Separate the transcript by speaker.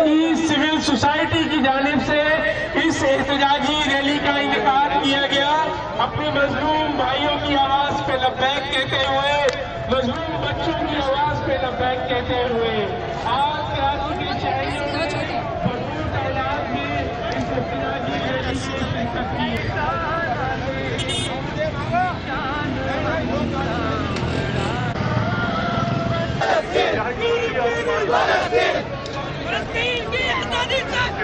Speaker 1: کی civil society کی جانب سے اس احتجاجی ریلی کا انعقاد کیا گیا. اپنے مظلوم بھائیوں کی آواز پہ لبیک کہتے ہوئے، مظلوم بچوں کی آواز پہ لبیک کہتے ہوئے آج کراچی کے شہریوں نے بھرپور تعداد میں اس احتجاجی ریلی میں شرکت کی.
Speaker 2: فلسطین کی آزادی تک